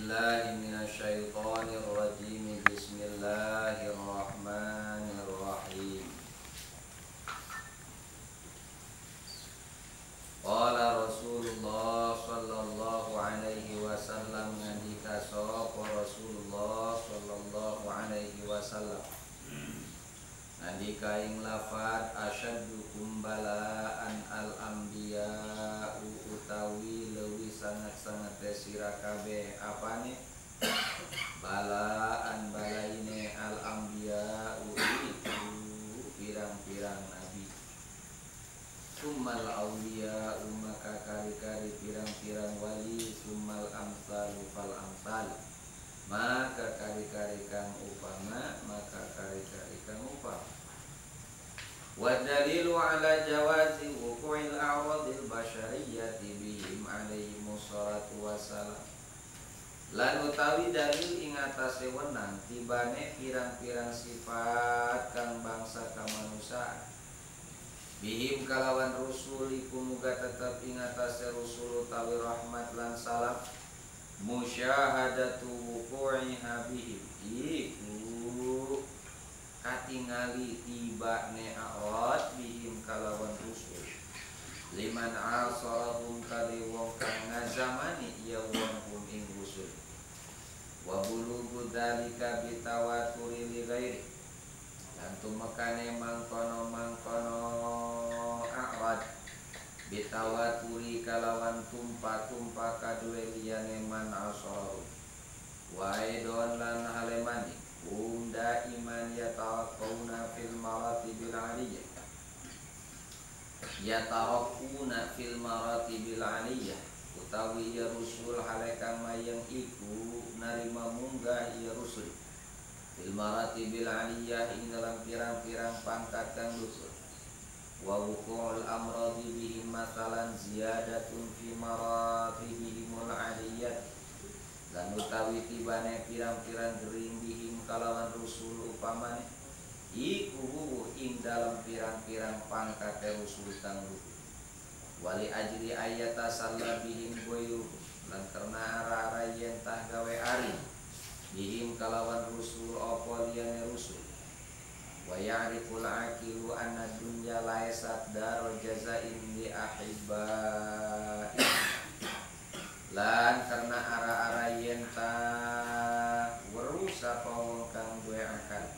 billahi minasyaitonir rajim. Bismillahirrahmanirrahim. Qala Rasulullah sallallahu alaihi wasallam, ngendika sapa Rasulullah sallallahu alaihi wasallam, ngendika ing lafaz asyaddukum balaan al-anbiya'u utawi leuwih sangat-sangat sira kabeh apane balaan balaine al-anbiya'u itu pirang-pirang nabi, summal awliya'u maka kari-kari pirang-pirang wali, summal amsalu fal amsal maka kari-kari kang upama, maka kari-kari kang upama. Wa dalilu ala jawazi wuqu'il a'radil basyariyyati bihim alaihi wassalatu wassalam. Lan utawi dalil ing atase wenang tibane pirang-pirang sifat kang bangsa kamanusiaan bihim kalawan rusul iku muga tetep ing atase rusul utawi rahmat lan salam, musyahadatu wuqu'iha bihim iku katingali tibane a'rad bihim kalawan rusul liman asarahum kali wong kang ngazamani ya wong hum ing rusul, wa bulughu dzalika bitawaturi li ghairi lan tumekane mangkono a'rad bitawaturi kalawan tumpa-tumpa kadue liyane man asarahu, wa aidon lan halemani daiman yatawaqquna fil maratibil aliyah, yatawaqquna fil maratibil aliyah utawi ya rusul halekang mayang iku narima munggah ya rusul fil maratibil aliyah ing dalam pirang-pirang pangkat kang rusul, wa wuqu'ul amradi bihim masalan ziyadatun fi maratibihimul aliyah lan utawi tibane pirang-pirang gering bihim kalawan rusul upamane iku ing dalam pirang-pirang pangkat rusul kang luhur, wali ajri ayata salla bihim boyu lan karena ara-ara yen tah gawe ari bihim kalawan rusul apa liyane rusul, wa ya'riful aqilu anna dunya laysat darul jazain li ahibbai lan karena ara-ara yen ta weruh sapa wong kang duwe akal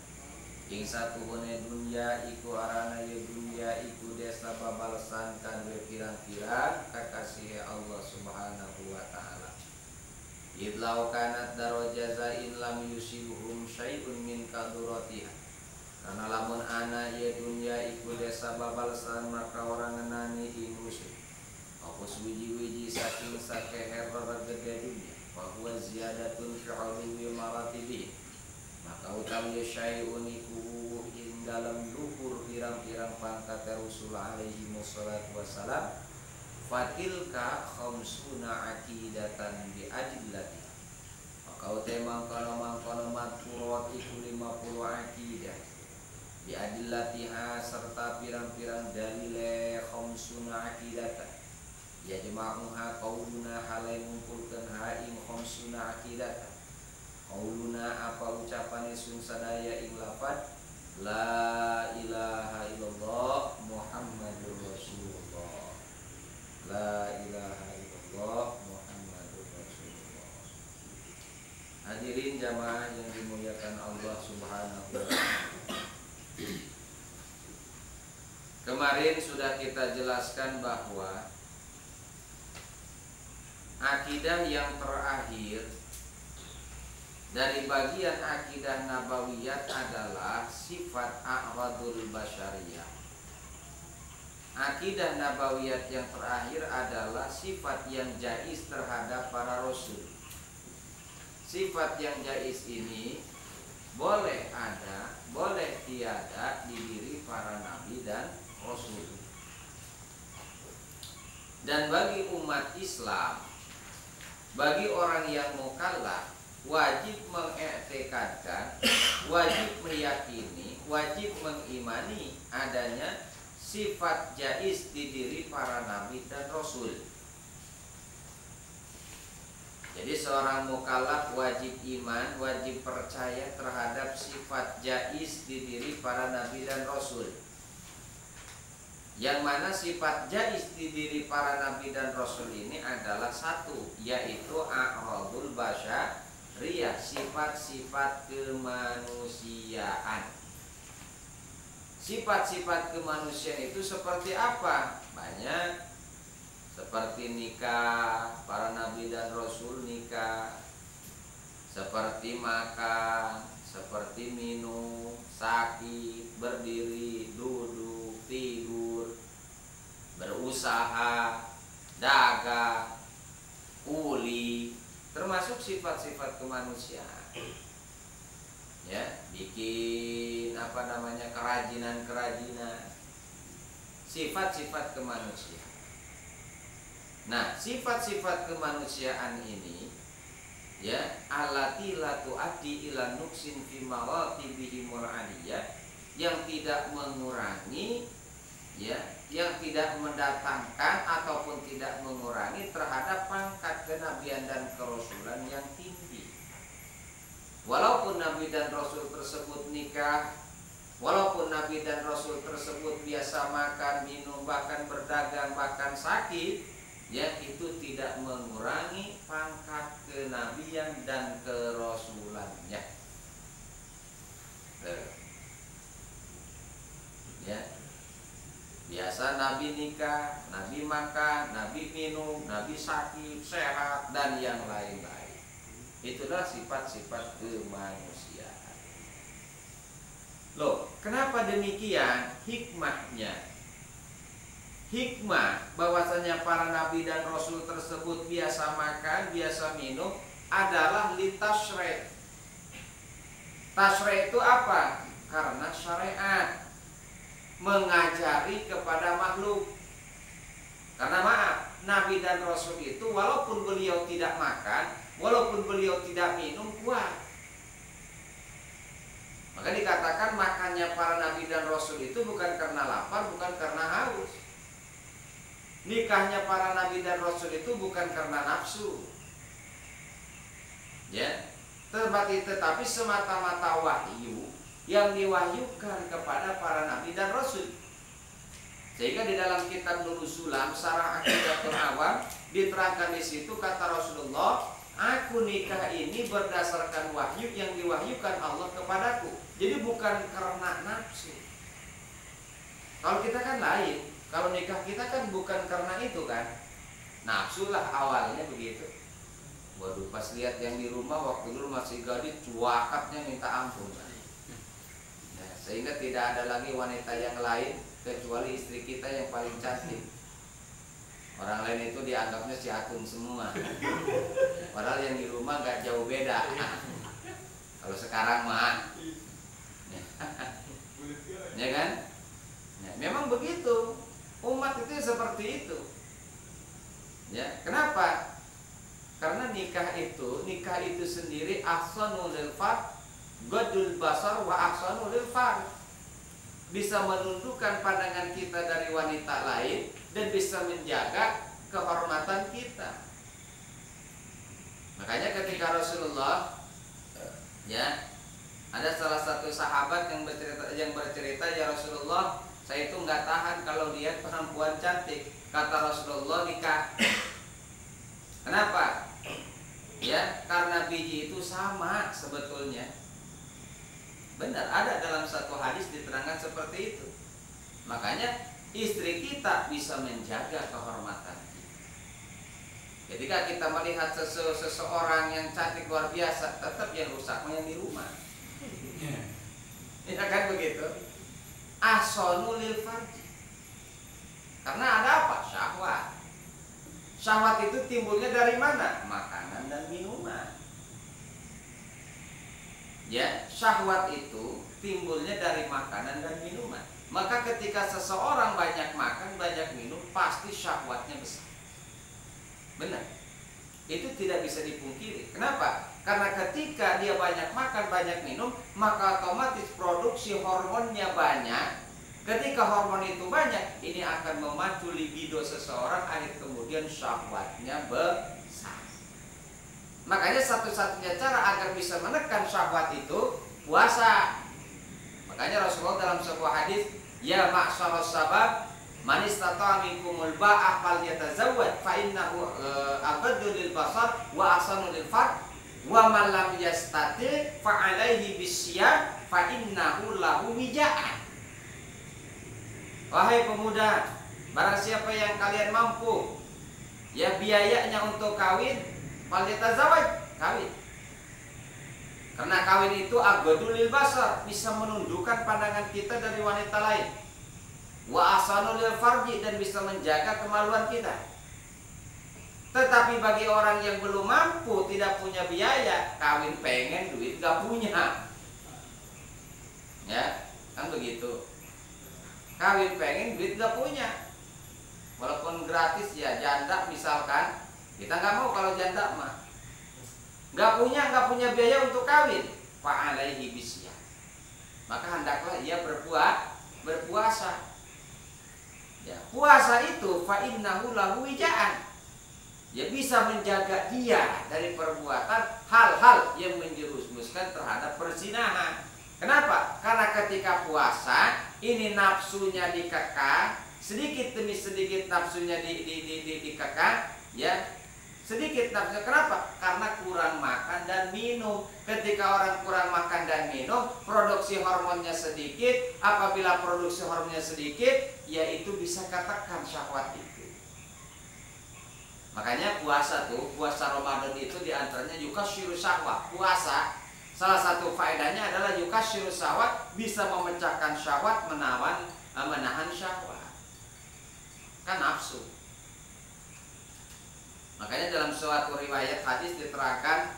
ing satuhune dunya iku arana ya dunya iku desa babalesan kanggo pirang-pirang kakasih Allah Subhanahu wa taala. Idlau kanat daro jazain lam yusibuhum syai'un min kaduratiha, karena lamun ana ya dunya iku desa babalesan maka orang ngenani ing rusul apa suwiji-wiji saking sakeher gede dunia, bahwa ziyadatun fi ulwi maratibi maka utawi syai'un iku ing dalam luhur pirang-pirang pangkat Rasul alaihi wassalatu wassalam, fatilka khamsuna aqidatan bi adillati maka utai mangkono maturat iku 50 aqidah bi adillatiha serta pirang-pirang dalile khamsuna aqidatan ya jama'uha qauluna halai ngumpulkeun ha ing khamsuna aqidatan qauluna apa ucapane sun sadaya ing lafaz la ilaha illallah muhammadur rasulullah, la ilaha illallah muhammadur rasulullah. Hadirin jamaah yang dimuliakan Allah Subhanahu wa taala, kemarin sudah kita jelaskan bahwa akidah yang terakhir dari bagian akidah nabawiyat adalah sifat a'radul basyariyah. Akidah nabawiyat yang terakhir adalah sifat yang jaiz terhadap para rasul. Sifat yang jaiz ini boleh ada, boleh tiada di diri para nabi dan rasul. Dan bagi umat Islam, bagi orang yang mukallaf, wajib mengiktikadkan, wajib meyakini, wajib mengimani adanya sifat jaiz di diri para nabi dan rasul. Jadi seorang mukallaf wajib iman, wajib percaya terhadap sifat jaiz di diri para nabi dan rasul. Yang mana sifat jaiz di diri para nabi dan rasul ini adalah satu, yaitu a'radul basyariyah, sifat-sifat kemanusiaan. Sifat-sifat kemanusiaan itu seperti apa? Banyak. Seperti nikah, para nabi dan rasul nikah. Seperti makan, seperti minum, sakit, berdiri, duduk, tidur, berusaha, dagang, kuli, termasuk sifat-sifat kemanusiaan. Ya, bikin kerajinan-kerajinan, sifat-sifat kemanusiaan. Nah, sifat-sifat kemanusiaan ini, ya, allati la tuaddi ila nuksin fi maratibihi mur'aniyah, yang tidak mengurangi, ya, yang tidak mendatangkan ataupun tidak mengurangi terhadap pangkat kenabian dan kerasulan yang tinggi. Walaupun nabi dan rasul tersebut nikah, walaupun nabi dan rasul tersebut biasa makan, minum, bahkan berdagang, bahkan sakit, ya, itu tidak mengurangi pangkat kenabian dan kerasulannya. Ya, biasa nabi nikah, nabi makan, nabi minum, nabi sakit, sehat, dan yang lain-lain. Itulah sifat-sifat kemanusiaan. Loh, kenapa demikian? Hikmahnya, hikmah bahwasanya para nabi dan rasul tersebut biasa makan, biasa minum adalah litasyrih. Tasyrih itu apa? Karena syariat mengajari kepada makhluk. Karena maaf, nabi dan rasul itu walaupun beliau tidak makan, walaupun beliau tidak minum, kuat. Maka dikatakan makannya para nabi dan rasul itu bukan karena lapar, bukan karena haus. Nikahnya para nabi dan rasul itu bukan karena nafsu, ya, tetapi semata-mata wahyu yang diwahyukan kepada para nabi dan rasul. Sehingga di dalam kitab Nurul Sulam Syarah Aqidatul Awam diterangkan di situ, kata Rasulullah, aku nikah ini berdasarkan wahyu yang diwahyukan Allah kepadaku. Jadi bukan karena nafsu. Kalau kita kan lain. Kalau nikah kita kan bukan karena itu kan. Nafsu lah awalnya begitu. Waduh, pas lihat yang di rumah waktu dulu masih gadis, cuakatnya minta ampun. Nah, sehingga tidak ada lagi wanita yang lain kecuali istri kita yang paling cantik. Orang lain itu dianggapnya si Atun semua. Padahal yang di rumah gak jauh beda. Kalau sekarang mah, ya kan? Ya, memang begitu. Umat itu seperti itu. Ya, kenapa? Karena nikah itu sendiri ahsanul lil fard, gadul basar wa ahsanul lil fard. Bisa menundukkan pandangan kita dari wanita lain dan bisa menjaga kehormatan kita. Makanya ketika Rasulullah, ya, ada salah satu sahabat yang bercerita, ya Rasulullah, saya itu nggak tahan kalau lihat perempuan cantik. Kata Rasulullah, nikah. Kenapa? Ya, karena biji itu sama sebetulnya. Benar, ada dalam satu hadis diterangkan seperti itu. Makanya istri kita bisa menjaga kehormatan kita. Ketika kita melihat seseorang yang cantik luar biasa, tetap yang rusak yang di rumah. Ya kan begitu? Ahsanul lil farji. Karena ada apa? Syahwat. Syahwat itu timbulnya dari mana? Makanan dan minuman. Ya, syahwat itu timbulnya dari makanan dan minuman. Maka ketika seseorang banyak makan, banyak minum, pasti syahwatnya besar. Benar. Itu tidak bisa dipungkiri. Kenapa? Karena ketika dia banyak makan, banyak minum, maka otomatis produksi hormonnya banyak. Ketika hormon itu banyak, ini akan memacu libido seseorang, akhir kemudian syahwatnya besar. Makanya satu-satunya cara agar bisa menekan syahwat itu puasa. Makanya Rasulullah dalam sebuah hadis, ya ma'syaras sabab, man istata'a minkumul ba'ah falyatazawwaj fa innahu aghaddu lil basar wa ahsanu lil farj wa man lam yastati' fa 'alaihi bisyam fa innahu lahu wija'ah. Wahai pemuda, barang siapa yang kalian mampu ya biayanya untuk kawin, falyatazawwaj, kawin. Karena kawin itu aghaddu lil basar, bisa menundukkan pandangan kita dari wanita lain. Wa ahsanu lil farji, dan bisa menjaga kemaluan kita. Tetapi bagi orang yang belum mampu, tidak punya biaya, kawin pengen duit gak punya. Ya, kan begitu. Kawin pengen duit gak punya. Walaupun gratis ya, janda misalkan, kita nggak mau kalau janda mah. Nggak punya biaya untuk kawin. Fa'alaihi bisyam, maka hendaklah ia berpuasa. Ya, puasa itu fa'innahu lahu wija'an, ya bisa menjaga dia dari perbuatan hal-hal yang menjerumuskan terhadap perzinahan. Kenapa? Karena ketika puasa ini nafsunya dikekang, sedikit demi sedikit nafsunya dikekang, ya sedikit nafsunya. Kenapa? Karena kurang makan dan minum. Ketika orang kurang makan dan minum, produksi hormonnya sedikit. Apabila produksi hormonnya sedikit, yaitu bisa katakan syahwat itu. Makanya puasa Ramadan itu diantaranya yukashiru syahwat. Puasa salah satu faedahnya adalah yukashiru syahwat, bisa memecahkan syahwat, menahan syahwat. Kan nafsu. Makanya dalam suatu riwayat hadis diterangkan,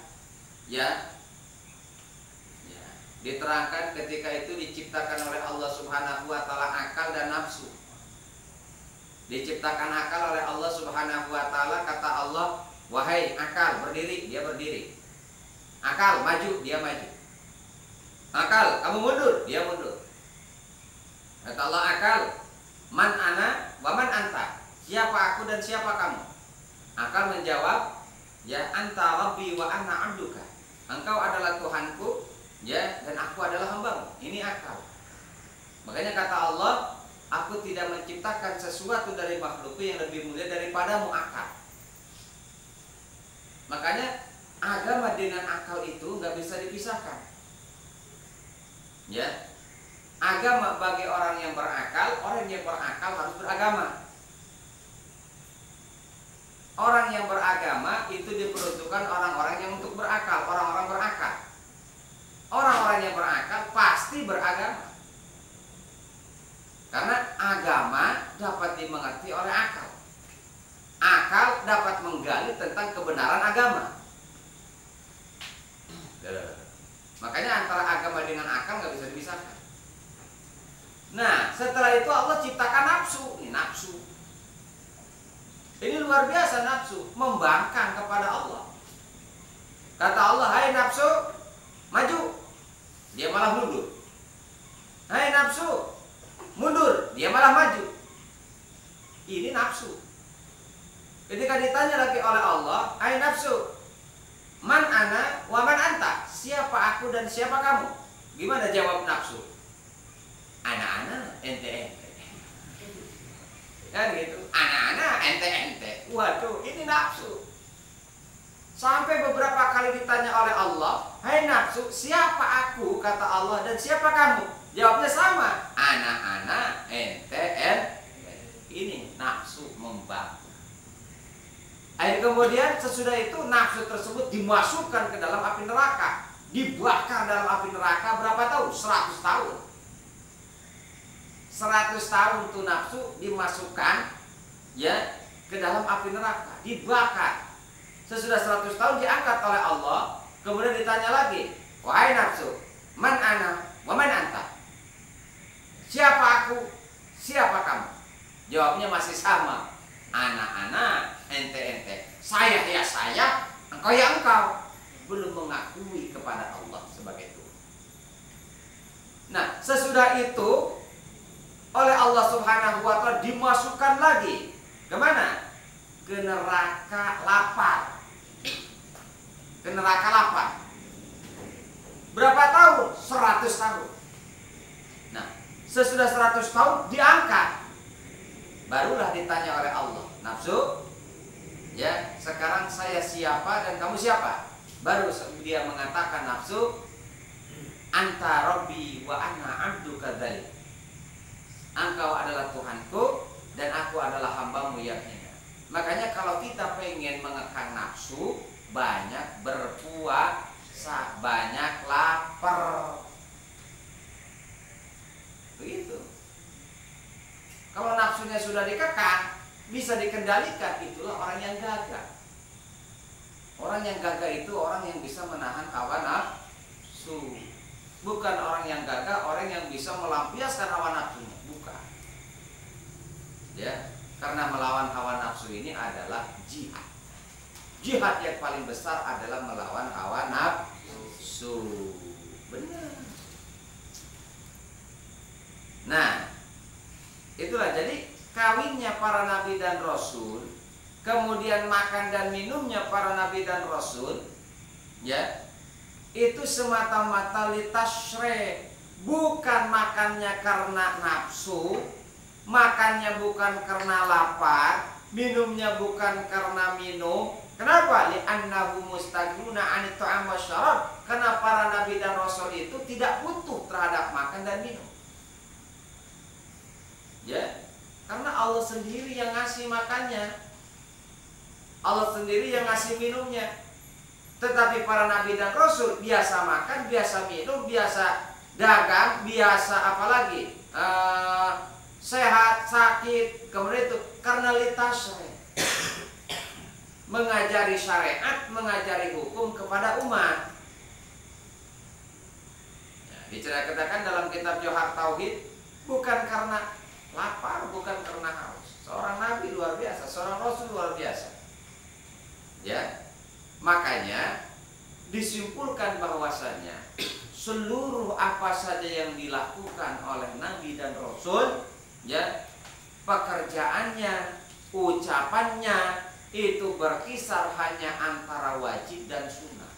diterangkan ketika itu diciptakan oleh Allah Subhanahu wa taala akal dan nafsu. Diciptakan akal oleh Allah Subhanahu wa taala, kata Allah, wahai akal berdiri, dia berdiri. Akal maju, dia maju. Akal kamu mundur, dia mundur. Kata Allah akal, man ana wa man anta, siapa aku dan siapa kamu? Akal menjawab, ya anta rabbi wa ana abduka, engkau adalah Tuhanku, ya, dan aku adalah hambamu. Ini akal. Makanya kata Allah, aku tidak menciptakan sesuatu dari makhlukku yang lebih mulia daripadamu, akal. Makanya agama dengan akal itu nggak bisa dipisahkan. Ya, agama bagi orang yang berakal harus beragama. Orang yang beragama itu diperuntukkan orang-orang yang untuk berakal, orang-orang berakal. Orang-orang yang berakal pasti beragama. Karena agama dapat dimengerti oleh akal. Akal dapat menggali tentang kebenaran agama. Makanya antara agama dengan akal nggak bisa dipisahkan. Nah, setelah itu Allah ciptakan nafsu. Ini nafsu. Ini luar biasa nafsu, membangkang kepada Allah. Kata Allah, hai nafsu, maju. Dia malah mundur. Hai nafsu, mundur. Dia malah maju. Ini nafsu. Ketika ditanya lagi oleh Allah, hai nafsu, man ana wa man anta, siapa aku dan siapa kamu? Gimana jawab nafsu? Ana, ente. Kan gitu, anak-anak ente. Waduh, ini nafsu. Sampai beberapa kali ditanya oleh Allah, hai nafsu, siapa aku? Kata Allah, dan siapa kamu? Jawabnya sama, anak-anak ente. Ini nafsu membangun. Kemudian sesudah itu nafsu tersebut dimasukkan ke dalam api neraka, dibakar dalam api neraka berapa tahun? 100 tahun. 100 tahun tuh nafsu dimasukkan, ya, ke dalam api neraka, dibakar. Sesudah 100 tahun diangkat oleh Allah. Kemudian ditanya lagi, wahai nafsu, man ana wa man anta, siapa aku, siapa kamu? Jawabnya masih sama, anak-anak, ente. Saya ya saya, engkau ya engkau. Belum mengakui kepada Allah sebagai Tuhan. Nah, sesudah itu oleh Allah Subhanahu wa taala dimasukkan lagi kemana? Ke neraka lapar. ke neraka lapar. Berapa tahun? 100 tahun. Nah, sesudah 100 tahun diangkat. Barulah ditanya oleh Allah, nafsu, ya, sekarang saya siapa dan kamu siapa? Baru dia mengatakan nafsu, anta rabbi wa ana abduka dzalik. Engkau adalah Tuhanku dan aku adalah hambamu yang hina. Makanya kalau kita pengen mengekang nafsu, banyak berpuasa, banyak lapar. Begitu. Kalau nafsunya sudah dikekang, bisa dikendalikan, itulah orang yang gagah. Orang yang gagah itu orang yang bisa menahan hawa nafsu. Bukan orang yang gagah, orang yang bisa melampiaskan hawa nafsunya. Bukan. Ya, karena melawan hawa nafsu ini adalah jihad. Jihad yang paling besar adalah melawan hawa nafsu. Benar. Nah, itulah jadi kawinnya para nabi dan rasul, kemudian makan dan minumnya para nabi dan rasul, ya, itu semata-mata litasre, bukan makannya karena nafsu, makannya bukan karena lapar, minumnya bukan karena minum. Kenapa? Li'annahu mustaghnuna 'anit ta'am wasyarab. Karena para nabi dan rasul itu tidak butuh terhadap makan dan minum. Ya, karena Allah sendiri yang ngasih makannya, Allah sendiri yang ngasih minumnya. Tetapi para nabi dan rasul biasa makan, biasa minum, biasa dagang, biasa apalagi sehat, sakit, kemudian itu karena litasre, mengajari syariat, mengajari hukum kepada umat. Nah, diceritakan dalam kitab Johar Tauhid, bukan karena lapar, bukan karena haus. Seorang nabi luar biasa, seorang rasul luar biasa. Ya, makanya disimpulkan bahwasanya seluruh apa saja yang dilakukan oleh nabi dan rasul, ya, pekerjaannya, ucapannya itu berkisar hanya antara wajib dan sunnah.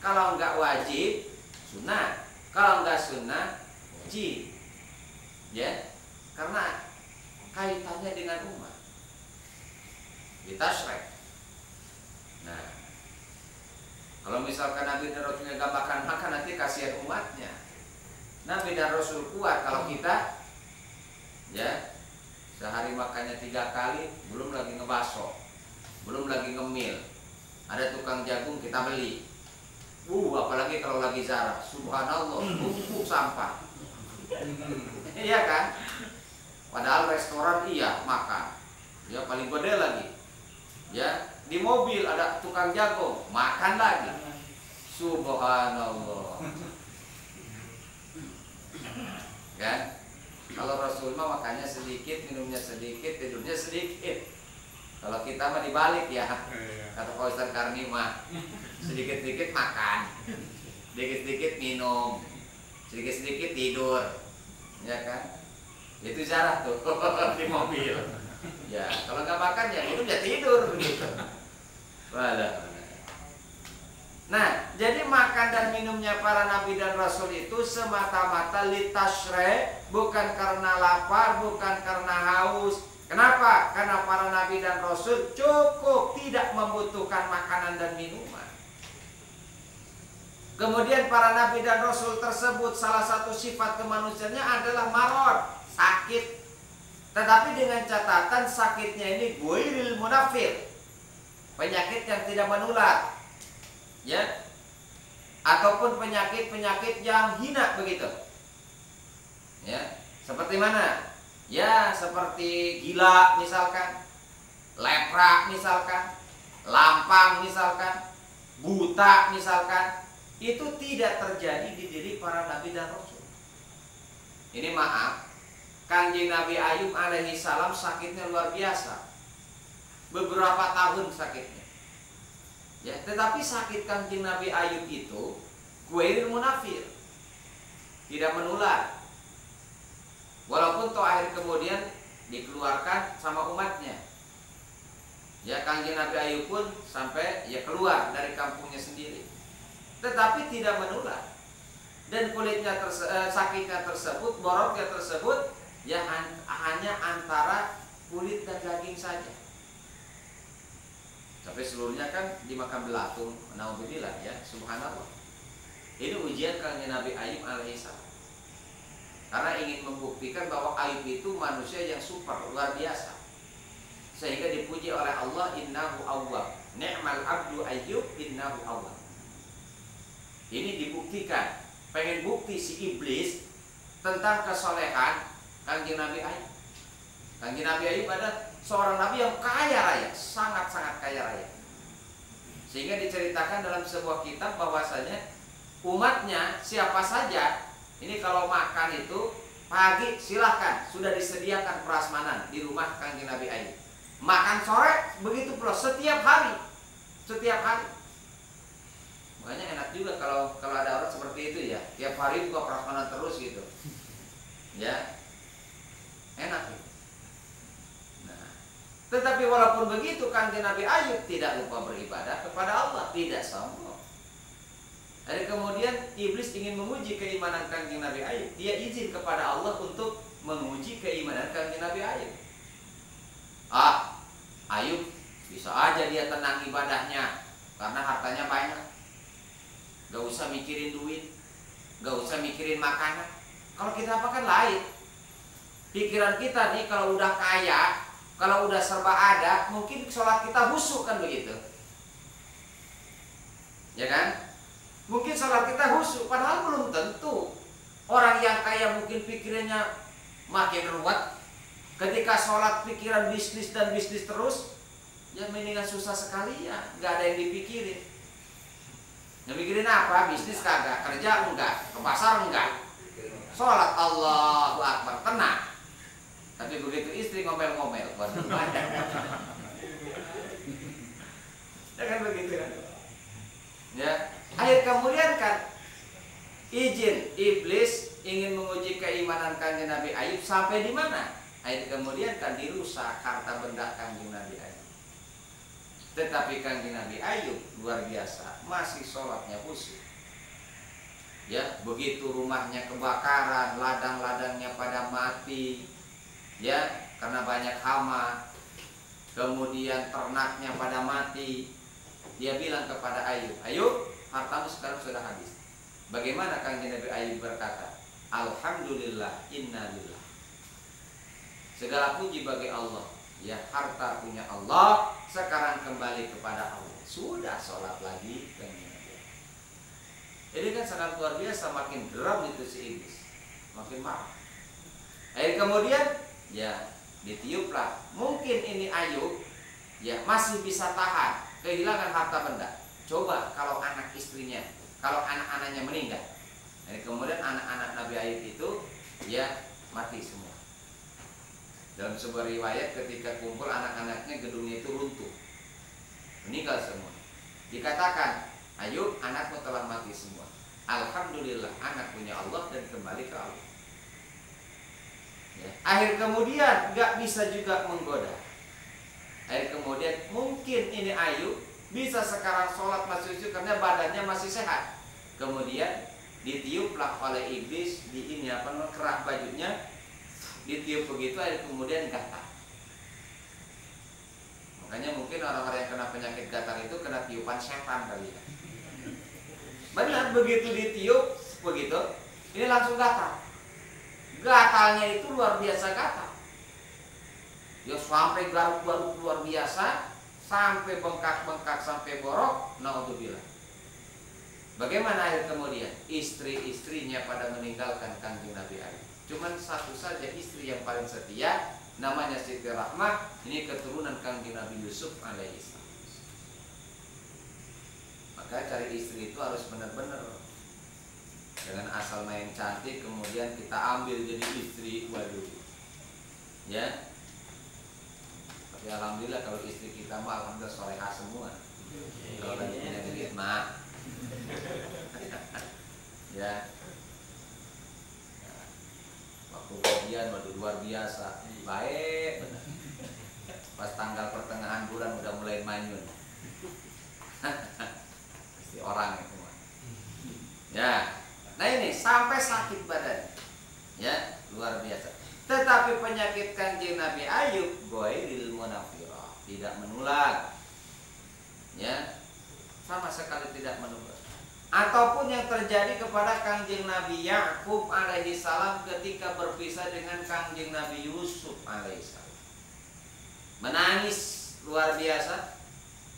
Kalau enggak wajib, sunnah. Kalau enggak sunnah, wajib. Ya, karena kaitannya dengan umat. Ditasrek. Nah, kalau misalkan Nabi dan Rasulnya gak makan nanti kasihan umatnya. Nabi dan Rasul kuat, kalau kita, ya, sehari makannya 3 kali, belum lagi ngebaso, belum lagi ngemil. Ada tukang jagung kita beli. Apalagi kalau lagi zarah, subhanallah, tumpuk sampah. Iya kan? Padahal restoran iya makan, ya paling gede lagi. Ya, di mobil ada tukang jagung, makan lagi. Subhanallah. Kan? Kalau Rasul mah makannya sedikit, minumnya sedikit, tidurnya sedikit. Kalau kita mah dibalik ya. Kata Pak Ustaz Karni mah sedikit-sedikit makan, sedikit-sedikit minum, sedikit-sedikit tidur. Ya kan? Itu zarah tuh di mobil. Ya, kalau nggak makan ya minum ya tidur begitu. Nah, jadi makan dan minumnya para nabi dan rasul itu semata-mata litasre, bukan karena lapar, bukan karena haus. Kenapa? Karena para nabi dan rasul cukup tidak membutuhkan makanan dan minuman. Kemudian para nabi dan rasul tersebut salah satu sifat kemanusiaannya adalah marad, sakit. Tetapi dengan catatan sakitnya ini ghairil munafir, penyakit yang tidak menular. Ya. Ataupun penyakit-penyakit yang hina begitu. Ya, seperti mana? Ya, seperti gila misalkan, lepra misalkan, lampang misalkan, buta misalkan. Itu tidak terjadi di diri para nabi dan rasul. Ini maaf, Kanjeng Nabi Ayub alaihi salam sakitnya luar biasa. Beberapa tahun sakitnya. Ya, tetapi sakit Kanjeng Nabi Ayub itu ghairil munafir, tidak menular. Walaupun toh akhir kemudian dikeluarkan sama umatnya. Ya, Kanjeng Nabi Ayub pun sampai ya keluar dari kampungnya sendiri, tetapi tidak menular. Dan kulitnya sakitnya tersebut, boroknya tersebut ya hanya antara kulit dan daging saja. Tapi seluruhnya kan dimakan belatung. Naudzubillah ya, subhanallah. Ini ujian Kanjeng Nabi Ayub alaihissalam. Karena ingin membuktikan bahwa Ayub itu manusia yang super, luar biasa. Sehingga dipuji oleh Allah, innahu awwab. Ni'mal abdu Ayyub innahu awwab. Ini dibuktikan. Pengen bukti si iblis tentang kesolehan Kanjeng Nabi Ayub. Kanjeng Nabi Ayub ada seorang nabi yang kaya raya, sangat-sangat kaya raya. Sehingga diceritakan dalam sebuah kitab bahwasanya umatnya siapa saja ini kalau makan itu pagi silahkan, sudah disediakan prasmanan di rumah Kanjeng Nabi Ayub. Makan sore begitu pula setiap hari, makanya enak juga kalau ada orang seperti itu ya, tiap hari buka prasmanan terus gitu ya, enak gitu. Nah, tetapi walaupun begitu Kanjeng Nabi Ayub tidak lupa beribadah kepada Allah, tidak sombong. Dari kemudian iblis ingin menguji keimanan Kanjeng Nabi Ayub, dia izin kepada Allah untuk menguji keimanan Kanjeng Nabi Ayub. Ayub bisa aja dia tenang ibadahnya karena hartanya banyak, gak usah mikirin duit, gak usah mikirin makanan. Kalau kita apa kan lain. Pikiran kita nih kalau udah kaya, kalau udah serba ada, mungkin sholat kita khusyuk kan begitu, ya kan? Mungkin sholat kita khusyuk, padahal belum tentu. Orang yang kaya mungkin pikirannya makin ruwet. Ketika sholat pikiran bisnis dan bisnis terus, ya mendingan susah sekali ya, nggak ada yang dipikirin. Yang mikirin apa? Bisnis kagak, kerja enggak, ke pasar enggak, sholat Allahu Akbar, tenang. Tapi begitu istri ngomel-ngomel, waduh banyak. Ya kan begitu kan? Ya, akhir kemudian kan izin iblis ingin menguji keimanan Kanjeng Nabi Ayub sampai di mana? Akhir kemudian kan dirusak harta benda Kanjeng Nabi Ayub. Tetapi Kanjeng Nabi Ayub luar biasa, masih sholatnya khusyuk. Ya, begitu rumahnya kebakaran, ladang-ladangnya pada mati, ya karena banyak hama. Kemudian ternaknya pada mati. Dia bilang kepada Ayub, Ayub, hartamu sekarang sudah habis. Bagaimana Kanjeng Nabi Ayub berkata, Alhamdulillah, innalillah. Segala puji bagi Allah. Ya, harta punya Allah, sekarang kembali kepada Allah. Sudah sholat lagi. Ini kan sangat luar biasa. Makin geram itu si iblis, makin marah. Kemudian ya ditiuplah. Mungkin ini Ayub ya masih bisa tahan kehilangan harta benda. Coba kalau anak istrinya, kalau anak-anaknya meninggal. Kemudian anak-anak Nabi Ayub itu ya mati semua. Dalam sebuah riwayat ketika kumpul anak-anaknya, gedungnya itu runtuh, meninggal semua. Dikatakan, Ayub, anakmu telah mati semua. Alhamdulillah, anak punya Allah dan kembali ke Allah. Ya. Akhir kemudian gak bisa juga menggoda. Akhir kemudian mungkin ini Ayub bisa sekarang sholat masih khusyuk karena badannya masih sehat. Kemudian ditiuplah oleh iblis di ini kerah bajunya. Ditiup begitu, akhirnya kemudian gatal. Makanya mungkin orang-orang yang kena penyakit gatal itu kena tiupan setan kali ya. Benar, begitu ditiup begitu, ini langsung gatal. Gatalnya itu luar biasa gatal. Ya sampai garuk-garuk luar biasa, sampai bengkak-bengkak, sampai borok. Naudzubillah. Bagaimana akhir kemudian? Istri-istrinya pada meninggalkan Kanjeng Nabi Ayub. Cuman satu saja istri yang paling setia, namanya Siti Rahmah. Ini keturunan Kanjeng Nabi Yusuf alaihissalam. Maka cari istri itu harus benar-benar. Jangan asal main cantik kemudian kita ambil jadi istri, waduh. Ya. Tapi alhamdulillah kalau istri kita mah alhamdulillah solehah semua. Kalau lagi punya duit mah. Ya. Waktu kajian waduh luar biasa, baik benar. Pas tanggal pertengahan bulan udah mulai manyun. Pasti orang itu mah. Ya. Nah ini sampai sakit badan. Ya, luar biasa. Tetapi penyakit Kanjeng Nabi Ayub ghairil munafirah, tidak menular. Ya. Sama sekali tidak menular. Ataupun yang terjadi kepada Kanjeng Nabi Yakub alaihi salam ketika berpisah dengan Kanjeng Nabi Yusuf alaihi salam. Menangis luar biasa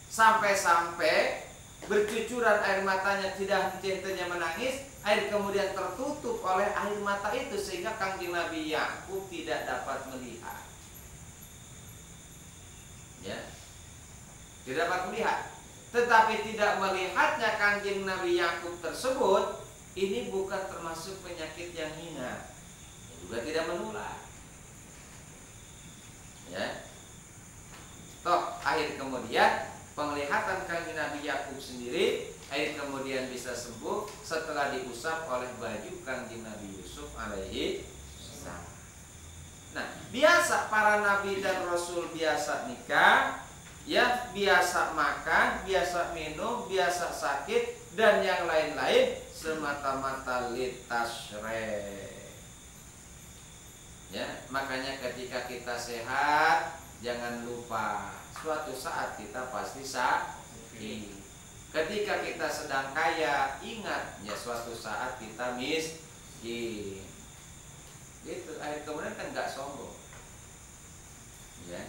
sampai-sampai bercucuran air matanya, tidak henti-hentinya menangis, air kemudian tertutup oleh air mata itu sehingga Kanjeng Nabi Yakub tidak dapat melihat. Ya. Tidak dapat melihat. Tetapi tidak melihatnya Kanjeng Nabi Yakub tersebut ini bukan termasuk penyakit yang hina, juga tidak menular. Ya. Toh akhir kemudian penglihatan Kanjeng Nabi Yakub sendiri akhir kemudian bisa sembuh setelah diusap oleh baju Kanjeng Nabi Yusuf alaihi salam. Nah, biasa para nabi dan rasul biasa nikah, ya, biasa makan, biasa minum, biasa sakit dan yang lain-lain semata-mata litasyreh. Ya, makanya ketika kita sehat jangan lupa suatu saat kita pasti sakit. Ketika kita sedang kaya, ingat ya suatu saat kita miskin. Gitu. Akhir kemudian kan nggak sombong. Ya.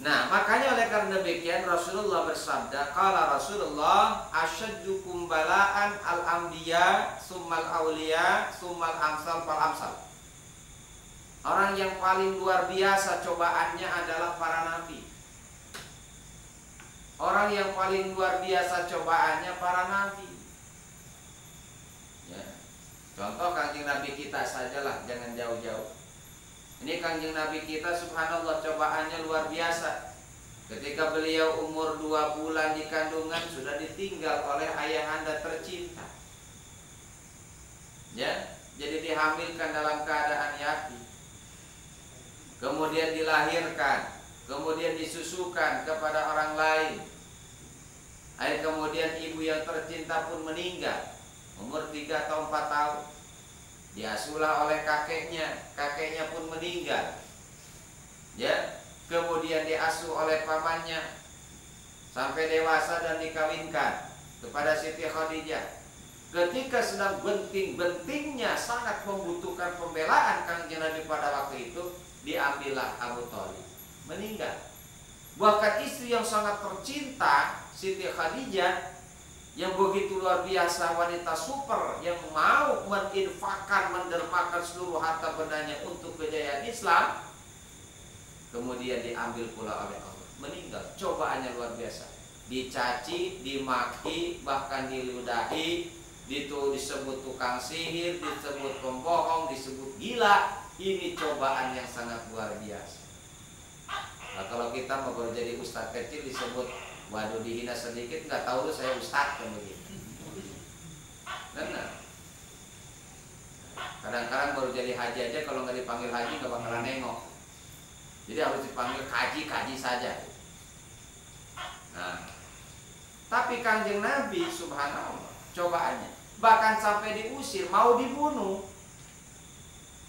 Nah, makanya oleh karena demikian Rasulullah bersabda, qala Rasulullah asyaddukum bala'an al-anbiya summal auliya summal amsal fal amsal. Orang yang paling luar biasa cobaannya adalah para nabi. Orang yang paling luar biasa cobaannya para nabi. Ya. Contoh Kanjeng Nabi kita sajalah, jangan jauh-jauh. Ini Kanjeng Nabi kita subhanallah cobaannya luar biasa. Ketika beliau umur 2 bulan di kandungan sudah ditinggal oleh ayahanda tercinta. Ya, jadi dihamilkan dalam keadaan yatim. Kemudian dilahirkan, kemudian disusukan kepada orang lain. Akhir kemudian ibu yang tercinta pun meninggal umur 3 atau 4 tahun. Diasuhlah oleh kakeknya pun meninggal. Ya, kemudian diasuh oleh pamannya sampai dewasa dan dikawinkan kepada Siti Khadijah. Ketika sedang benting-bentingnya sangat membutuhkan pembelaan Kanjeng Nabi pada waktu itu, diambillah Abu Thalib, meninggal. Bahkan istri yang sangat tercinta Siti Khadijah yang begitu luar biasa, wanita super yang mau menginfakkan, mendermakan seluruh harta bendanya untuk kejayaan Islam, kemudian diambil pula oleh Allah, meninggal. Cobaannya luar biasa, dicaci, dimaki, bahkan diludahi, disebut tukang sihir, disebut pembohong, disebut gila. Ini cobaan yang sangat luar biasa. Nah, kalau kita mau baru jadi ustadz kecil disebut, waduh, dihina sedikit, nggak tahu tuh saya ustadz kan begitu. Benar. Kadang-kadang baru jadi haji aja kalau nggak dipanggil haji nggak bakalan nengok. Jadi harus dipanggil kaji saja. Nah, tapi Kanjeng Nabi subhanallah cobaannya bahkan sampai diusir, mau dibunuh.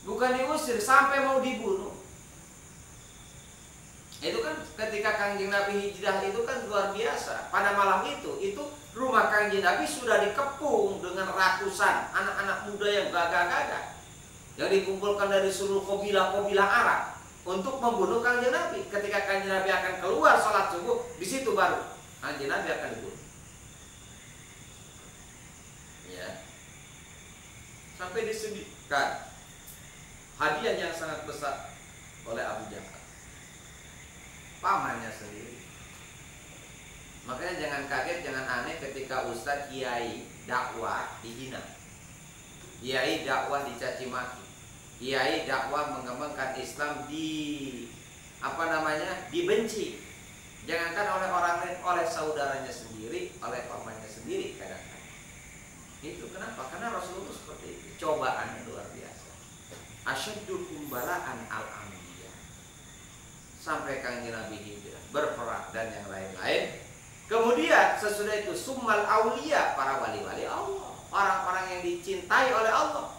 Bukan diusir, sampai mau dibunuh. Itu kan ketika Kanjeng Nabi hijrah itu kan luar biasa. Pada malam itu rumah Kanjeng Nabi sudah dikepung dengan ratusan anak-anak muda yang gagah-gagah yang dikumpulkan dari seluruh kabilah-kabilah Arab untuk membunuh Kanjeng Nabi. Ketika Kanjeng Nabi akan keluar sholat subuh, di situ baru Kanjeng Nabi akan dibunuh. Ya. Sampai disebutkan hadiah yang sangat besar oleh Abu Jahal, pamannya sendiri. Makanya jangan kaget, jangan aneh ketika ustadz kiai dakwah dihina, kiai dakwah dicaci maki, kiai dakwah mengembangkan Islam dibenci. Jangankan oleh orang lain, oleh saudaranya sendiri, oleh pamannya sendiri kadang-kadang. Itu kenapa? Karena Rasulullah seperti itu. Cobaannya luar biasa. Asyaddukum bala'an al-anbiya. sampai Kanjeng Nabi hijrah, berperang dan yang lain-lain. Kemudian sesudah itu summal aulia, para wali-wali Allah, orang-orang yang dicintai oleh Allah.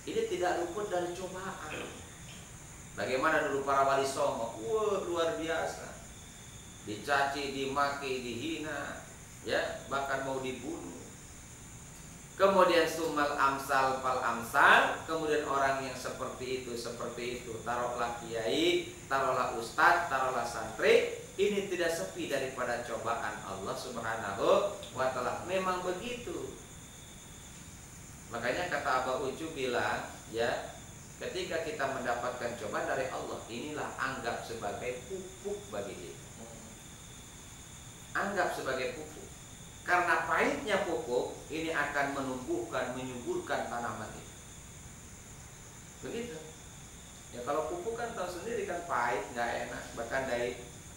Ini tidak luput dari cobaan. Bagaimana dulu para wali songo? Wah, luar biasa. Dicaci, dimaki, dihina, ya, bahkan mau dibunuh. Kemudian sumal amsal fal amsal, kemudian orang yang seperti itu, taruhlah kiai, taruhlah ustadz, taruhlah santri, ini tidak sepi daripada cobaan Allah Subhanahu wa ta'ala. Memang begitu. Makanya kata Abah Ucu bilang, ya, ketika kita mendapatkan cobaan dari Allah, inilah anggap sebagai pupuk bagi kita. Anggap sebagai pupuk. Karena pahitnya pupuk ini akan menumbuhkan, menyuburkan tanaman itu. Begitu. Ya kalau pupuk kan tahu sendiri kan pahit, nggak enak, bahkan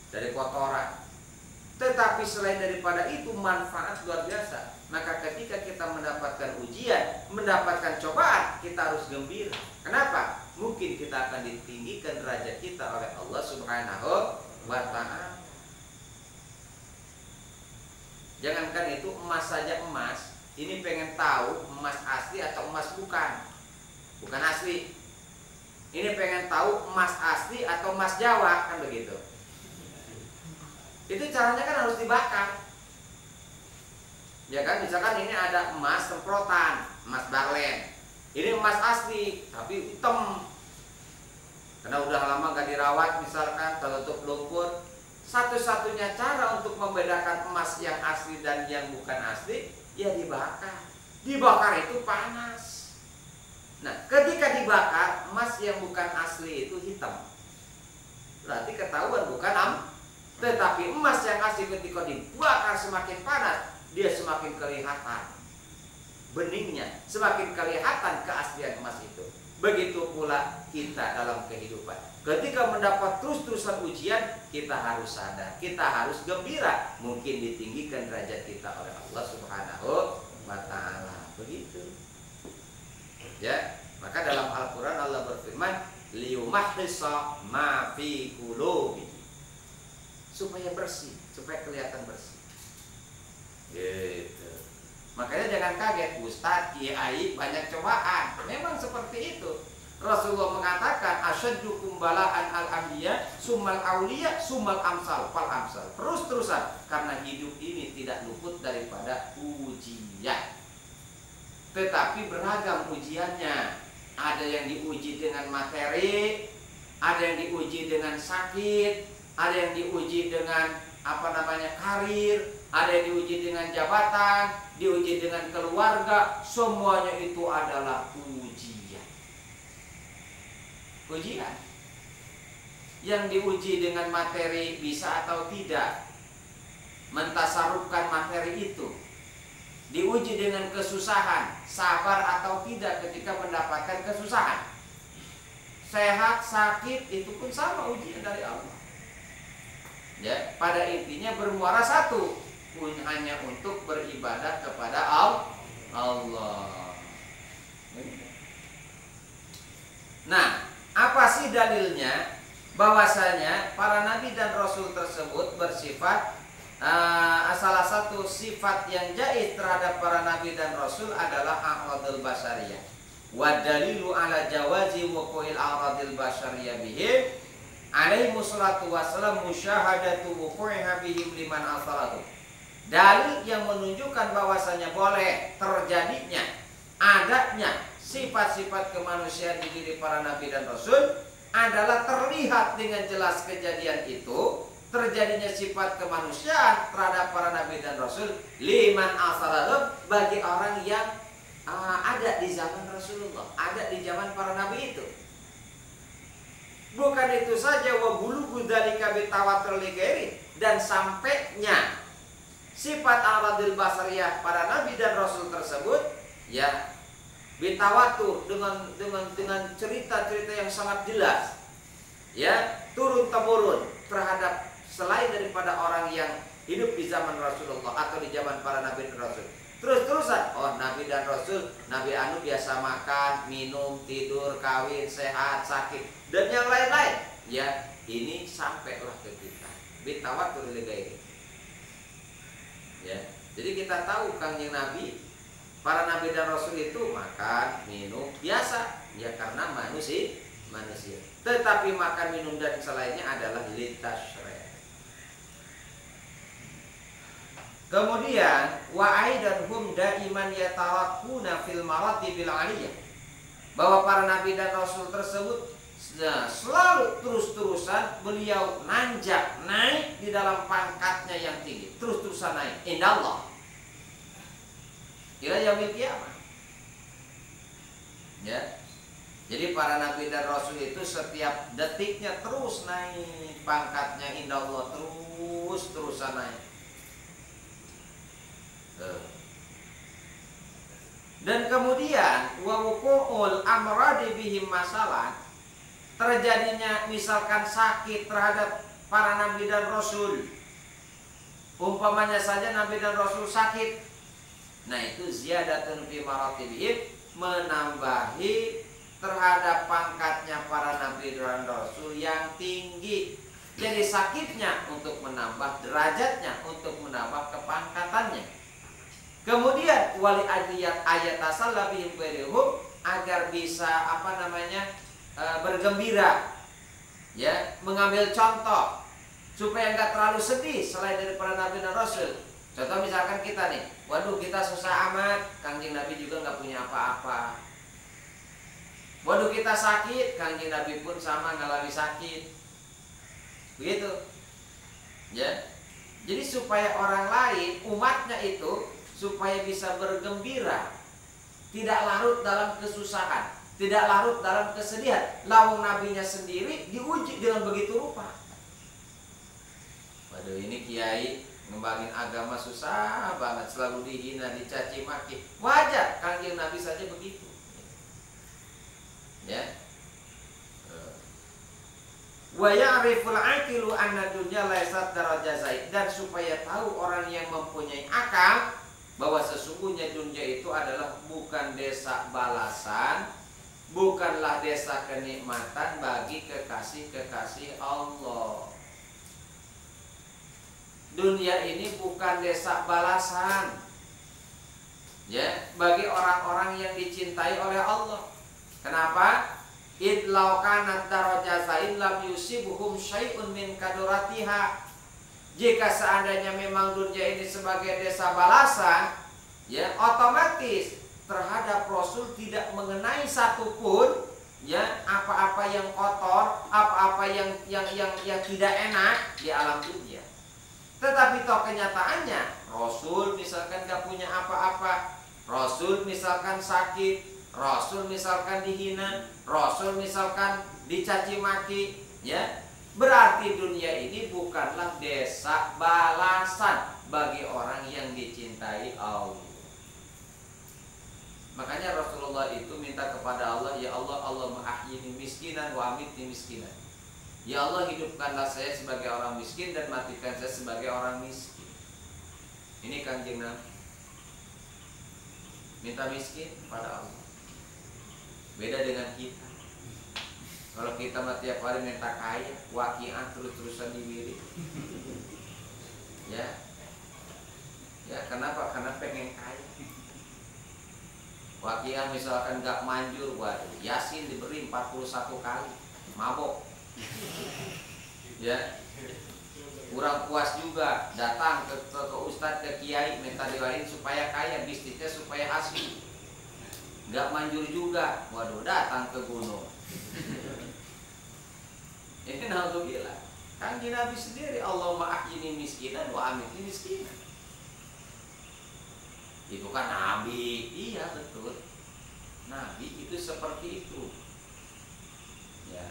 dari kotoran. Tetapi selain daripada itu manfaat luar biasa. Maka ketika kita mendapatkan ujian, mendapatkan cobaan, kita harus gembira. Kenapa? Mungkin kita akan ditinggikan derajat kita oleh Allah Subhanahu wa ta'ala. Jangankan itu, emas saja emas, ini pengen tahu emas asli atau emas bukan. Bukan asli. Ini pengen tahu emas asli atau emas Jawa, kan begitu. Itu caranya kan harus dibakar. Ya kan, misalkan ini ada emas semprotan, emas barlen. Ini emas asli, tapi hitam. Karena udah lama gak dirawat misalkan, tertutup lumpur. Satu-satunya cara untuk membedakan emas yang asli dan yang bukan asli, ya dibakar. Dibakar itu panas. Nah, ketika dibakar, emas yang bukan asli itu hitam. Berarti ketahuan bukan tetapi emas yang asli ketika dibakar semakin panas, dia semakin kelihatan beningnya, semakin kelihatan keaslian emas itu. Begitu pula kita dalam kehidupan. Ketika mendapat terus-terusan ujian, kita harus sadar, kita harus gembira. Mungkin ditinggikan derajat kita oleh Allah Subhanahu wa ta'ala. Begitu. Ya, maka dalam Al-Quran Allah berfirman, liyumahhisa ma fi qulubi, supaya bersih, supaya kelihatan bersih. Gitu. Makanya jangan kaget, ustadz, kiai banyak cobaan. Memang seperti itu. Rasulullah mengatakan asyaddukum bala'an al-anbiya summal auliya summal amsal fal amsal. Terus-terusan, karena hidup ini tidak luput daripada ujian. Tetapi beragam ujiannya. Ada yang diuji dengan materi, ada yang diuji dengan sakit, ada yang diuji dengan karir, ada yang diuji dengan jabatan, diuji dengan keluarga. Semuanya itu adalah ujian. Ujian. Yang diuji dengan materi bisa atau tidak mentasarufkan materi itu. Diuji dengan kesusahan, sabar atau tidak ketika mendapatkan kesusahan. Sehat, sakit, itu pun sama ujian dari Allah. Ya, pada intinya bermuara satu, pun hanya untuk beribadah kepada Allah. Nah, apa sih dalilnya bahwasanya para nabi dan rasul tersebut bersifat salah satu sifat yang jaiz terhadap para nabi dan rasul adalah a'radul basyariyah. Wa dalilu ala jawazi wuqu'il a'radil basyariyah bihim alaihi wassalatu wassalam musyahadatu wuqu'iha bihim liman asalatu. Dalil yang menunjukkan bahwasanya boleh terjadinya, adanya sifat-sifat kemanusiaan di diri para nabi dan rasul adalah terlihat dengan jelas kejadian itu, terjadinya sifat kemanusiaan terhadap para nabi dan rasul liman asalatu, bagi orang yang ada di zaman Rasulullah, ada di zaman para nabi itu. Bukan itu saja, wa bulughu dzalika bitawatur lighairi, dan sampainya sifat al-radil basariyah para nabi dan rasul tersebut ya bitawatur dengan cerita-cerita yang sangat jelas, ya, turun temurun terhadap selain daripada orang yang hidup di zaman Rasulullah atau di zaman para nabi dan rasul. Terus-terusan, oh nabi dan rasul, nabi anu biasa makan, minum, tidur, kawin, sehat, sakit, dan yang lain-lain. Ya, ini sampailah ke kita. Bitawatur ligairi. Ya. Jadi kita tahu Kangjeng Nabi, para nabi dan rasul itu makan, minum biasa, ya karena manusia. Tetapi makan, minum dan selainnya adalah litasyrih. Kemudian wa aidan hum daiman yatarakuna fil maratibil aliyah. Bahwa para nabi dan rasul tersebut selalu terus-terusan beliau nanjak naik di dalam pangkatnya yang tinggi, terus-terusan naik indallah ila yaumil qiyamah. Ya. Jadi para nabi dan rasul itu setiap detiknya terus naik pangkatnya indallah, terus-terusan naik. Dan kemudian wa wuqu'ul amradi bihim masalah, terjadinya misalkan sakit terhadap para nabi dan rasul. Umpamanya saja nabi dan rasul sakit. Nah, itu ziyadatun fi maratibihim, menambahi terhadap pangkatnya para nabi dan rasul yang tinggi. Jadi sakitnya untuk menambah derajatnya, untuk menambah kepangkatannya. Kemudian wali ayat tasallabihim berihum, agar bisa bergembira, ya, mengambil contoh supaya nggak terlalu sedih selain daripada nabi dan rasul. Contoh misalkan kita nih, waduh kita susah amat, Kangjeng Nabi juga nggak punya apa-apa. Waduh kita sakit, Kangjeng Nabi pun sama ngalami sakit. Begitu. Ya. Jadi supaya orang lain, umatnya itu supaya bisa bergembira, tidak larut dalam kesusahan, tidak larut dalam kesedihan. Lawang nabinya sendiri diuji dengan begitu rupa. Waduh ini kiai ngembangin agama susah banget, selalu dihina, dicaci maki. Wajar, Kangjeng Nabi saja begitu. Ya. Wa ya'riful aqilu anna dunya laysat darajat zaid, dan supaya tahu orang yang mempunyai akal bahwa sesungguhnya dunia itu adalah bukan desa balasan, bukanlah desa kenikmatan bagi kekasih-kekasih Allah. Dunia ini bukan desa balasan, ya, bagi orang-orang yang dicintai oleh Allah. Kenapa? Id law kanat darajatain lam yusibuhum syai'un min kaduratiha. Jika seandainya memang dunia ini sebagai desa balasan, ya, otomatis terhadap Rasul tidak mengenai satupun, ya, apa-apa yang kotor, apa-apa yang tidak enak di alam dunia. Tetapi toh kenyataannya Rasul misalkan gak punya apa-apa, Rasul misalkan sakit, Rasul misalkan dihina, Rasul misalkan dicaci maki, ya, berarti dunia ini bukanlah desa balasan bagi orang yang dicintai Allah. Makanya Rasulullah itu minta kepada Allah, ya Allah, Allahumma ahyini miskinan wa amitni miskinan. Ya Allah, hidupkanlah saya sebagai orang miskin dan matikan saya sebagai orang miskin. Ini Kangjeng Nabi minta miskin pada Allah. Beda dengan kita. Kalau kita tiap hari minta kaya, wakian terus-terusan diwirid. Ya. Ya, kenapa? Karena pengen kaya. Wakian misalkan gak manjur, waduh, Yasin diberi 41 kali, mabok. Ya, kurang puas juga, datang ke ustadz, ke kiai, minta diwarin supaya kaya, bisnisnya supaya asli. Gak manjur juga, waduh, datang ke gunung. Ini naudzubillah. Kangjeng Nabi sendiri, Allahumma ahyini miskinan wa amitni miskinan. Itu kan Nabi. Iya betul, Nabi itu seperti itu. Ya.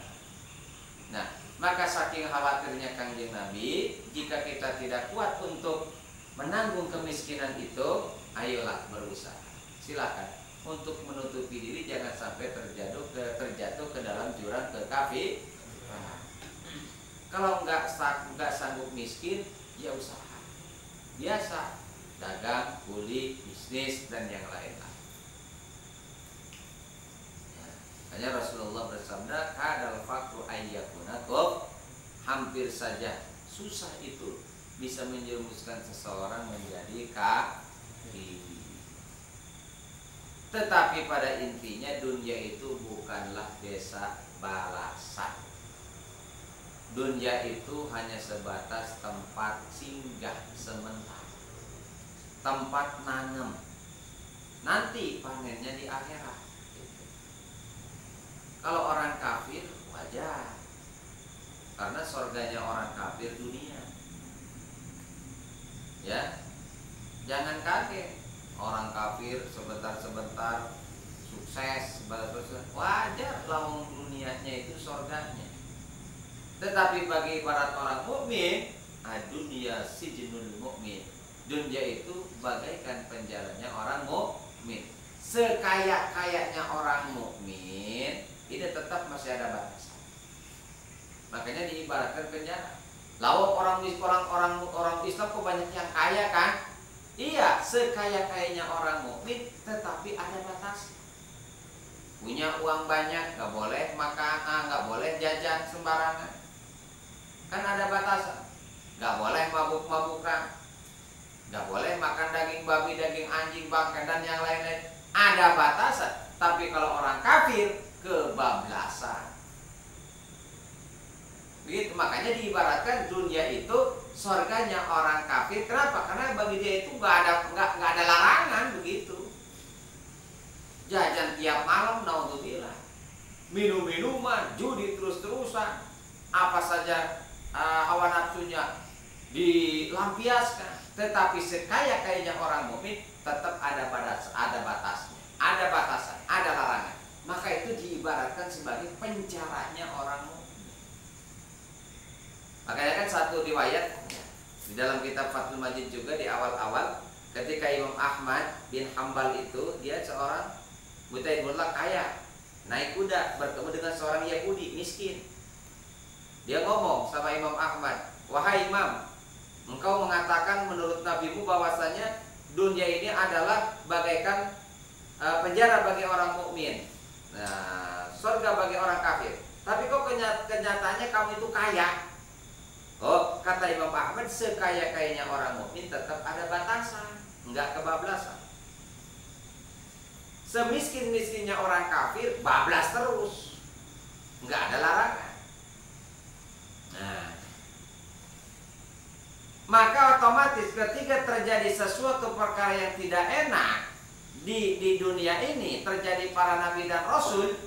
Nah, maka saking khawatirnya Kangjeng Nabi, jika kita tidak kuat untuk menanggung kemiskinan itu, ayolah berusaha. Silakan untuk menutupi diri, jangan sampai terjatuh ke dalam jurang kekafiran. Kalau nggak sanggup miskin, ya usaha biasa, dagang, kuli, bisnis dan yang lain-lain. Hanya Rasulullah bersabda, kadal fakru ayyakunakum hampir saja susah itu bisa menjerumuskan seseorang menjadi kafir. Tetapi pada intinya dunia itu bukanlah desa balasan. Dunia itu hanya sebatas tempat singgah sementara, tempat nanam. Nanti panennya di akhirat. Kalau orang kafir wajar, karena surganya orang kafir dunia. Ya, jangan kaget orang kafir sebentar-sebentar sukses, sebentar-sebentar wajar, lawang dunianya itu surganya. Tetapi bagi para orang mukmin, dunia sijnul mukmin, dunia itu bagaikan penjaranya orang mukmin. Sekaya-kayanya orang mukmin, ini tetap masih ada batasan. Makanya diibaratkan penjara. Lawak orang Islam kok banyak yang kaya kan? Iya, sekaya-kayanya orang mukmin, tetapi ada batas. Punya uang banyak, nggak boleh makan, nggak boleh jajan sembarangan. Kan ada batasan. Nggak boleh mabuk-mabukan, nggak boleh makan daging babi, daging anjing, bangkai dan yang lain-lain. Ada batasan. Tapi kalau orang kafir, kebablasan. Begitu, makanya diibaratkan dunia itu surganya orang kafir. Kenapa? Karena bagi dia itu nggak ada larangan begitu. Jajan tiap malam, naudzubillah. Minum-minuman, judi terus-terusan, apa saja hawa nafsunya dilampiaskan. Tetapi sekaya-kayanya orang mukmin tetap ada batasnya, ada batasan, ada larangan. Maka itu diibaratkan sebagai penjaranya orang mukmin. Makanya kan satu riwayat di dalam kitab Fathul Majid juga di awal-awal, ketika Imam Ahmad bin Hambal itu, dia seorang mutaibullah kaya, naik kuda bertemu dengan seorang Yahudi miskin. Dia ngomong sama Imam Ahmad, "Wahai Imam, engkau mengatakan menurut nabimu bahwasanya dunia ini adalah bagaikan penjara bagi orang mukmin, surga bagi orang kafir. Tapi kok kenyataannya kamu itu kaya?" Oh, kata Imam Ahmad, sekaya-kayanya orang mukmin tetap ada batasan, enggak kebablasan. Semiskin-miskinnya orang kafir, bablas terus, enggak ada larangan. Nah, maka otomatis ketika terjadi sesuatu perkara yang tidak enak di dunia ini, terjadi para nabi dan rasul,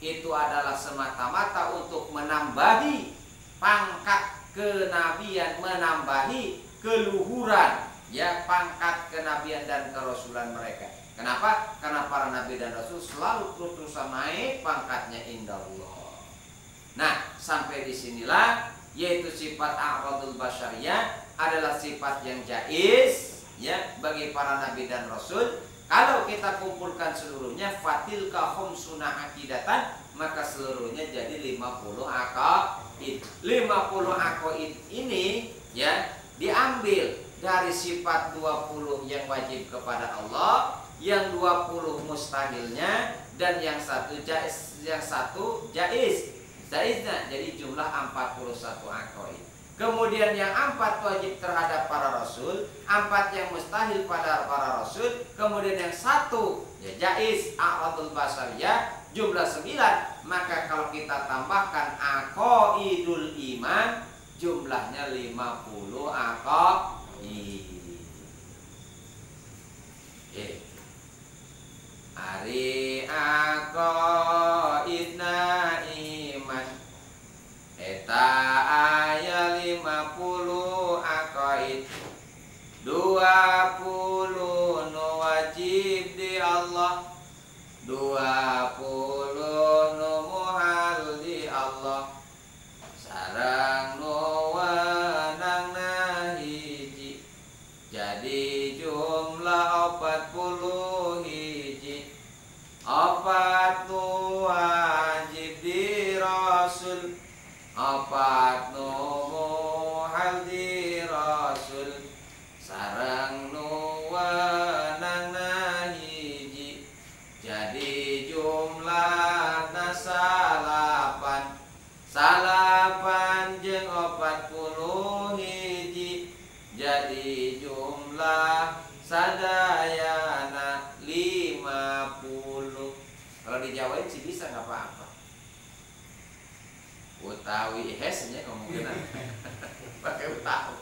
itu adalah semata-mata untuk menambahi pangkat kenabian, menambahi keluhuran, ya, pangkat kenabian dan kerasulan mereka. Kenapa? Karena para nabi dan rasul selalu terus-terusan naik pangkatnya indallah. Nah, sampai disinilah, yaitu sifat a'radul basyariyah adalah sifat yang jaiz, ya, bagi para nabi dan rasul. Kalau kita kumpulkan seluruhnya, fatilka khumsuna aqidatan, maka seluruhnya jadi 50 aqaid. 50 aqaid ini, ya, diambil dari sifat 20 yang wajib kepada Allah, yang 20 mustahilnya, dan yang satu jaiz, jaiznya, jadi jumlah 41 aqaid. Kemudian yang 4 wajib terhadap para rasul, 4 yang mustahil pada para rasul, kemudian yang 1 ya jaiz a'radul basariyah, jumlah 9. Maka kalau kita tambahkan aqaidul iman, jumlahnya 50 aqaid. Ari aqaidna iman eta aya 50 aqaid, 20 nu wajib di Allah, 20 nu muhal di Allah, sareng nu wenangna hiji, jadi jumlah 40 hiji. 4 nu wajib di rasul, 4 nu muhal di rasul, sareng nu wenangna hiji, jadi jumlahna salapan. Salapan jeung bisa nggak apa-apa. Utawi hesnya kemungkinan pakai utawi.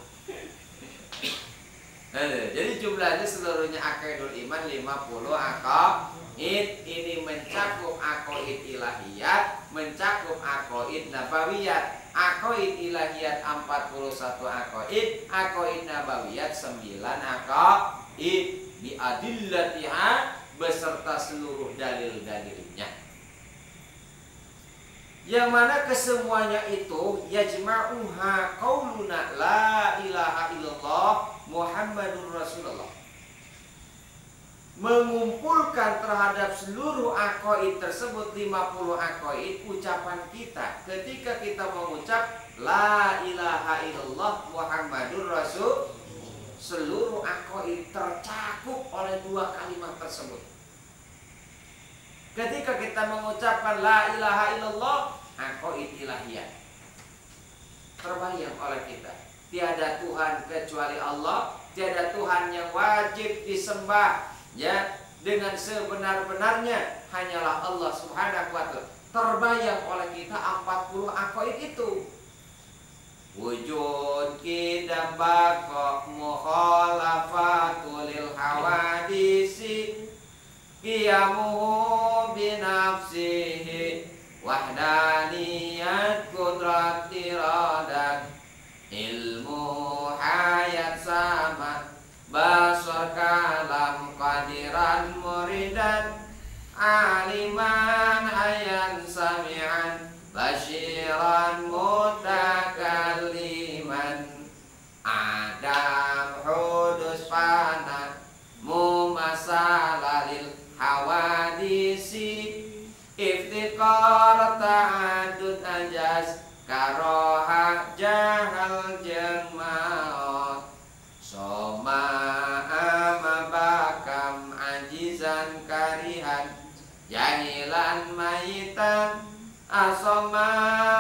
Jadi jumlahnya seluruhnya akaidul iman 50 aqaid. Ini mencakup aqaid ilahiyat, mencakup aqaid nabawiyat. Aqaid ilahiyat 41 aqaid, aqaid nabawiyat 9 aqaid bi adillatiha beserta seluruh dalil-dalilnya. Yang mana kesemuanya itu yajma'uha qauluna la ilaha illallah Muhammadur Rasulullah, mengumpulkan terhadap seluruh aqaid tersebut 50 aqaid ucapan kita ketika kita mengucap la ilaha illallah Muhammadur Rasul. Seluruh aqaid tercakup oleh dua kalimat tersebut. Ketika kita mengucapkan la ilaha illallah, aqaid ilahiyah terbayang oleh kita. Tiada Tuhan kecuali Allah, tiada Tuhan yang wajib disembah ya dengan sebenar-benarnya hanyalah Allah Subhanahu wa ta'ala. Terbayang oleh kita 40 aqaid itu. Wujud kidam baqa mukhalafatul hawadisi qiyamuhu binafsihi wahdaniyat qudrat iradat ilmu hayat sama basar kalam qadiran muridan aliman ayan sami'an basyiran mutakalliman adam hudus fana mumasalalil hawadisi iftiqar ta'adud anjas karoha jahal jeung maut soma ama bakam ajizan karihan jahilan mayitan asoma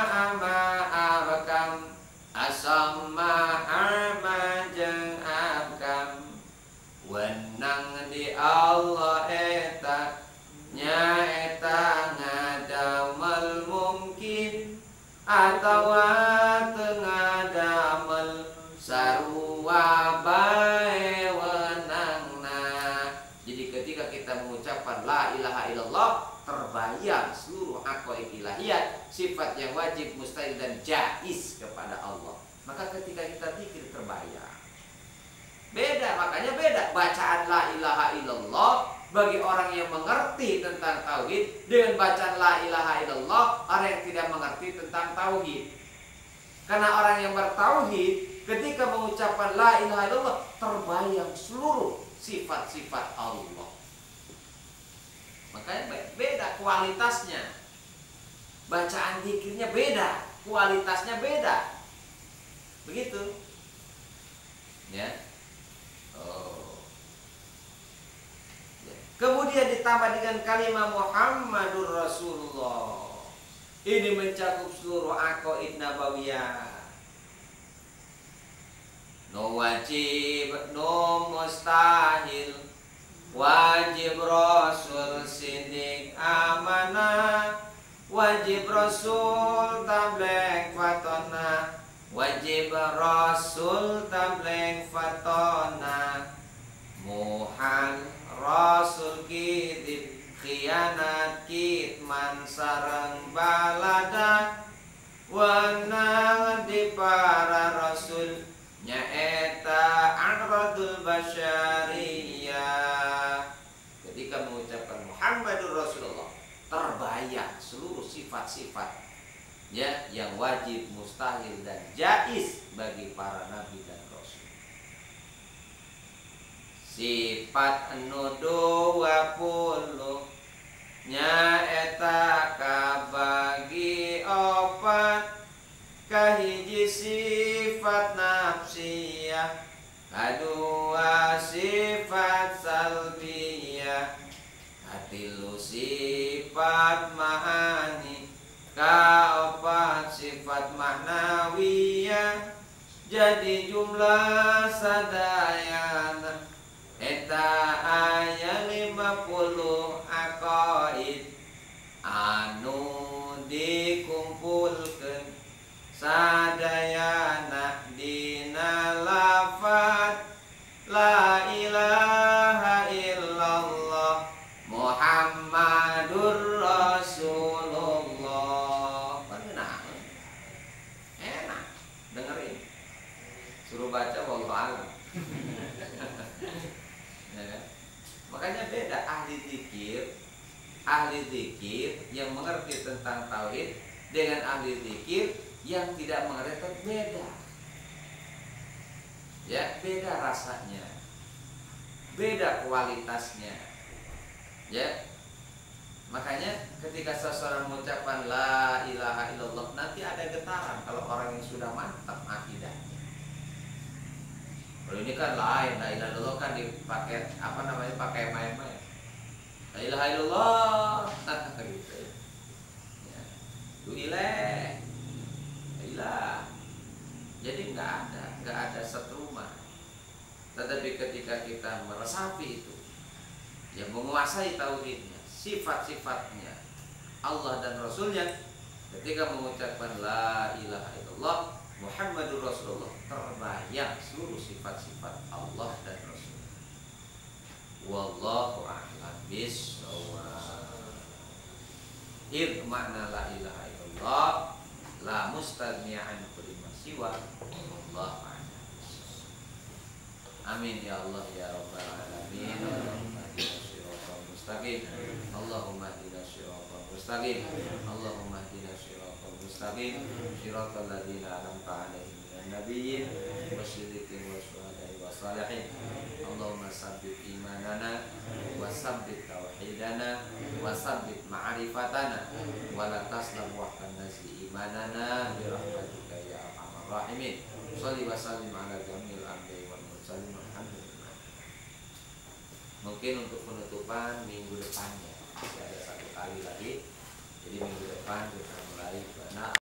ama abakam asama ama jeung abkam wenang di Allah eta nyaeta ngadamel mungkin atawa tengadamel sarua bae wenangna. Jadi ketika kita mengucapkan la ilaha illallah terbayang seluruh aqaid ilahiyat, sifat yang wajib, mustahil dan jaiz kepada Allah. Maka ketika kita zikir terbayang. Beda, makanya beda bacaan la ilaha illallah bagi orang yang mengerti tentang tauhid dengan bacaan la ilaha illallah orang yang tidak mengerti tentang tauhid. Karena orang yang bertauhid ketika mengucapkan la ilaha illallah terbayang seluruh sifat-sifat Allah. Makanya beda kualitasnya. Bacaan zikirnya beda, kualitasnya beda. Begitu. Ya. Kemudian ditambah dengan kalimat Muhammadur Rasulullah. Ini mencakup seluruh aqaid nabawiyah. No wajib, no mustahil. Wajib Rasul sidik amanah. Wajib Rasul tabligh fatona. Wajib Rasul tabligh fatona. Muhal Rasul kitib khianat kitman sareng balada wenang di para rasul nyaeta aqradul basyariyah. Ketika mengucapkan Muhammadur Rasulullah terbayang seluruh sifat-sifat ya yang wajib, mustahil dan jaiz bagi para nabi dan rasul. Sifat anu 20 nyaeta kabagi opat kahiji sifat nafsiyah kadua sifat salbiyah katilu sifat mahani kaopat sifat mahnawiyah. Jadi jumlah sadayana eta aya 50 aqaid sadayana dina lafat la ilaha illallah Muhammadur Rasulullah. Enak, enak, dengerin. Suruh baca wallahu alam. Ya kan? Makanya beda ahli zikir yang mengerti tentang tauhid dengan ahli zikir yang tidak mengerti, beda. Ya, beda rasanya, beda kualitasnya. Ya, makanya ketika seseorang mengucapkan la ilaha illallah, nanti ada getaran kalau orang yang sudah mantap akidahnya. Kalau ini kan lain, la ilaha illallah kan dipakai pakai main-main. La ilaha illallah, gitu. Ya. Lu ilah, ilah. Jadi nggak ada setruma. Tetapi ketika kita meresapi itu, yang menguasai tauhidnya, sifat-sifatnya Allah dan Rasulnya, ketika mengucapkan la ilaha illallah Muhammadur Rasulullah, terbayang seluruh sifat-sifat Allah dan Rasul. Wallahu a'lam bishawab. Id makna la ilaha illallah la mustaghniya an kulli ma siwa. Wallahu a'lam. Amin ya Allah ya rabbal alamin. Allahumma hdina shiratal mustaqim. Allahumma hdina shiratal mustaqim. Shiratal ladzina an'amta 'alaihim minan nabiyyin wasyiddiqin wasyuhada'i wassalihin. Allahumma sabbit imanana wa sabbit tauhidana wa sabbit ma'rifatana wa la taslam wahkan nasi imanana bi rahmatika ya arhamar rahimin. Shalli wa sallim ala jamil anbiya'i wal mursalin. Alhamdulillah. Mungkin untuk penutupan minggu depannya masih ada 1 kali lagi. Jadi minggu depan kita